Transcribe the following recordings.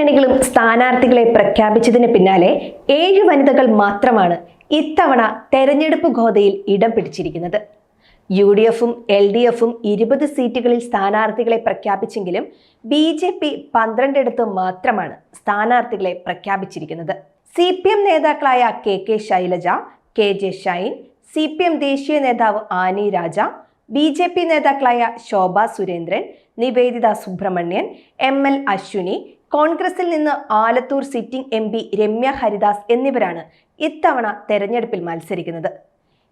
മുന്നണികളും സ്ഥാനാർത്ഥികളെ പ്രഖ്യാപിച്ചതിന് പിന്നാലെ 7 വനിതകൾ മാത്രമാണ് ഇത്തവണ തെരഞ്ഞെടുപ്പ് ഗോതയിൽ ഇടം പിടിച്ചിരിക്കുന്നത്. UDFും LDFും 20 സീറ്റുകളിൽ സ്ഥാനാർത്ഥികളെ പ്രഖ്യാപിച്ചെങ്കിലും BJP 12 മാത്രമാണ് സ്ഥാനാർത്ഥികളെ പ്രഖ്യാപിച്ചിരിക്കുന്നത്. CPM നേതാക്കളായ KK Shailaja, KJ Shine, CPM ദേശീയ നേതാവ് ആനി രാജ, BJP നേതാക്കളായ ശോഭ സുരേന്ദ്രൻ, നിവേദിത സുബ്രഹ്മണ്യൻ, ML അശ്വിനി, കോൺഗ്രസിൽ നിന്ന് ആലത്തൂർ സിറ്റിംഗ് MP രമ്യ ഹരിദാസ് എന്നിവരാണ് ഇത്തവണ തെരഞ്ഞെടുപ്പിൽ മത്സരിക്കുന്നത്.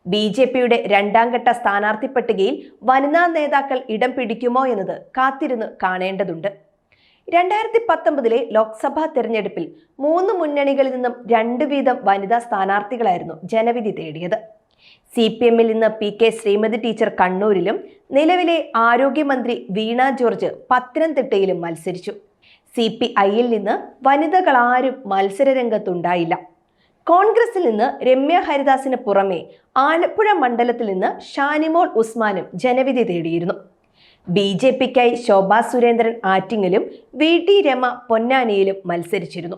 BJPയുടെ രണ്ടാം ഘട്ട സ്ഥാനാർത്ഥി പട്ടികയിൽ വനിതാ നേതാക്കൾ ഇടം പിടിക്കുമോ എന്നത് കാത്തിരുന്ന് കാണേണ്ടതുണ്ട്. 2019 ലോക്സഭാ തെരഞ്ഞെടുപ്പിൽ 3 മുന്നണികളിൽ നിന്നും 2 വീതം വനിതാ സ്ഥാനാർത്ഥികളായിരുന്നു ജനവിധി തേടിയത്. CPMൽ നിന്ന് PK ശ്രീമതി ടീച്ചർ കണ്ണൂരിലും നിലവിലെ ആരോഗ്യമന്ത്രി വീണ ജോർജ് പത്തനംതിട്ടയിലും മത്സരിച്ചു. CPIയിൽ നിന്ന് വനിതകളാരും മത്സരരംഗത്തുണ്ടായില്ല. കോൺഗ്രസിൽ നിന്ന് രമ്യ ഹരിദാസിന് പുറമെ ആലപ്പുഴ മണ്ഡലത്തിൽ നിന്ന് ഷാനിമോൾ ഉസ്മാനും ജനവിധി തേടിയിരുന്നു. BJPക്കായി ശോഭ സുരേന്ദ്രൻ ആറ്റിങ്ങലും VT രമ പൊന്നാനിയിലും മത്സരിച്ചിരുന്നു.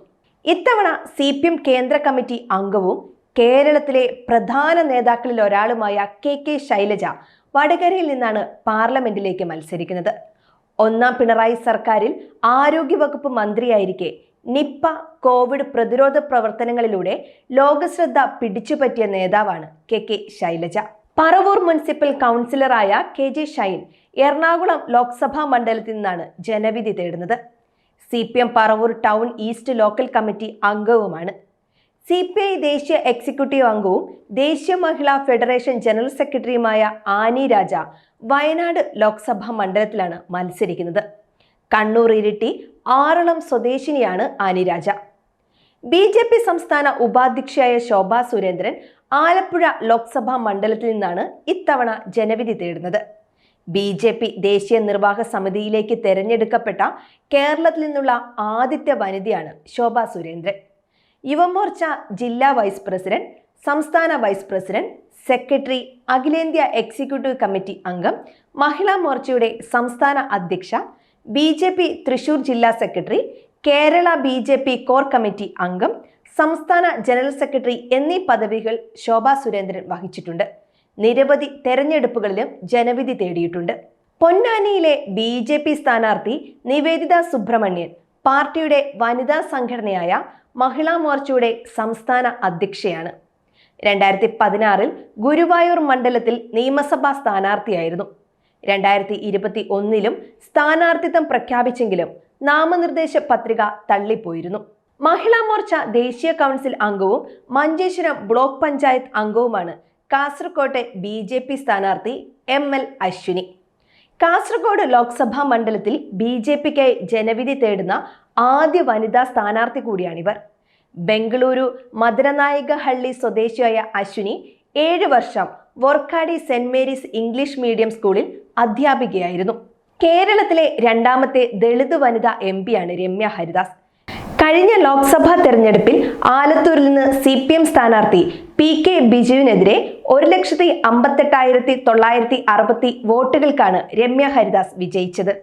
ഇത്തവണ CPM കേന്ദ്ര കമ്മിറ്റി അംഗവും കേരളത്തിലെ പ്രധാന നേതാക്കളിൽ ഒരാളുമായ KK ശൈലജ വടകരയിൽ നിന്നാണ് പാർലമെന്റിലേക്ക് മത്സരിക്കുന്നത്. ഒന്നാം പിണറായി സർക്കാരിൽ ആരോഗ്യവകുപ്പ് മന്ത്രിയായിരിക്കെ നിപ്പ കോവിഡ് പ്രതിരോധ പ്രവർത്തനങ്ങളിലൂടെ ലോകശ്രദ്ധ പിടിച്ചുപറ്റിയ നേതാവാണ് KK ശൈലജ. പറവൂർ മുനിസിപ്പൽ കൗൺസിലറായ KJ ഷൈൻ എറണാകുളം ലോക്സഭാ മണ്ഡലത്തിൽ നിന്നാണ് ജനവിധി തേടുന്നത്. CPM Paravur town east local committee അംഗവുമാണ്. CPI ദേശീയ എക്സിക്യൂട്ടീവ് അംഗവും ദേശീയ മഹിളാ ഫെഡറേഷൻ ജനറൽ സെക്രട്ടറിയുമായ ആനി രാജ വയനാട് ലോക്സഭാ മണ്ഡലത്തിലാണ് മത്സരിക്കുന്നത്. കണ്ണൂർ ഇരിട്ടി ആറളം സ്വദേശിനിയാണ് ആനി രാജ. BJP സംസ്ഥാന ഉപാധ്യക്ഷയായ ശോഭ സുരേന്ദ്രൻ ആലപ്പുഴ ലോക്സഭാ മണ്ഡലത്തിൽ നിന്നാണ് ഇത്തവണ ജനവിധി തേടുന്നത്. BJP ദേശീയ നിർവാഹക സമിതിയിലേക്ക് തെരഞ്ഞെടുക്കപ്പെട്ട കേരളത്തിൽ നിന്നുള്ള ആദ്യത്തെ വനിതയാണ് ശോഭ സുരേന്ദ്രൻ. യുവമോർച്ച ജില്ലാ വൈസ് പ്രസിഡന്റ്, സംസ്ഥാന വൈസ് പ്രസിഡന്റ്, സെക്രട്ടറി, അഖിലേന്ത്യാ എക്സിക്യൂട്ടീവ് കമ്മിറ്റി അംഗം, മഹിളാ മോർച്ചയുടെ സംസ്ഥാന അധ്യക്ഷ, BJP തൃശൂർ ജില്ലാ secretary, Kerala BJP core committee അംഗം, സംസ്ഥാന ജനറൽ സെക്രട്ടറി എന്നീ പദവികൾ ശോഭ സുരേന്ദ്രൻ വഹിച്ചിട്ടുണ്ട്. നിരവധി തെരഞ്ഞെടുപ്പുകളിലും ജനവിധി തേടിയിട്ടുണ്ട്. പൊന്നാനിയിലെ BJP സ്ഥാനാർത്ഥി നിവേദിത സുബ്രഹ്മണ്യൻ പാർട്ടിയുടെ വനിതാ സംഘടനയായ മഹിളാ മോർച്ചയുടെ സംസ്ഥാന അധ്യക്ഷയാണ്. 2016 ഗുരുവായൂർ മണ്ഡലത്തിൽ നിയമസഭാ സ്ഥാനാർത്ഥിയായിരുന്നു. 2021 സ്ഥാനാർത്ഥിത്വം പ്രഖ്യാപിച്ചെങ്കിലും നാമനിർദ്ദേശ പത്രിക തള്ളിപ്പോയിരുന്നു. മഹിളാ മോർച്ച ദേശീയ കൗൺസിൽ അംഗവും മഞ്ചേശ്വരം ബ്ലോക്ക് പഞ്ചായത്ത് അംഗവുമാണ് കാസർകോട്ടെ BJP സ്ഥാനാർത്ഥി ML അശ്വിനി. കാസർഗോഡ് ലോക്സഭാ മണ്ഡലത്തിൽ BJPക്കായി ജനവിധി തേടുന്ന ആദ്യ വനിതാ സ്ഥാനാർത്ഥി കൂടിയാണിവർ. ബംഗളൂരു മദനനായകഹള്ളി സ്വദേശിയായ അശ്വിനി 7 വർഷം Vorkady saint Mary's English medium സ്കൂളിൽ അധ്യാപികയായിരുന്നു. കേരളത്തിലെ രണ്ടാമത്തെ ദളിത് വനിതാ MP രമ്യ ഹരിദാസ്. കഴിഞ്ഞ ലോക്സഭാ തെരഞ്ഞെടുപ്പിൽ ആലത്തൂരിൽ നിന്ന് CPM സ്ഥാനാർത്ഥി PK ബിജുവിനെതിരെ 1,58,960 വോട്ടുകൾക്കാണ് രമ്യ ഹരിദാസ് വിജയിച്ചത്.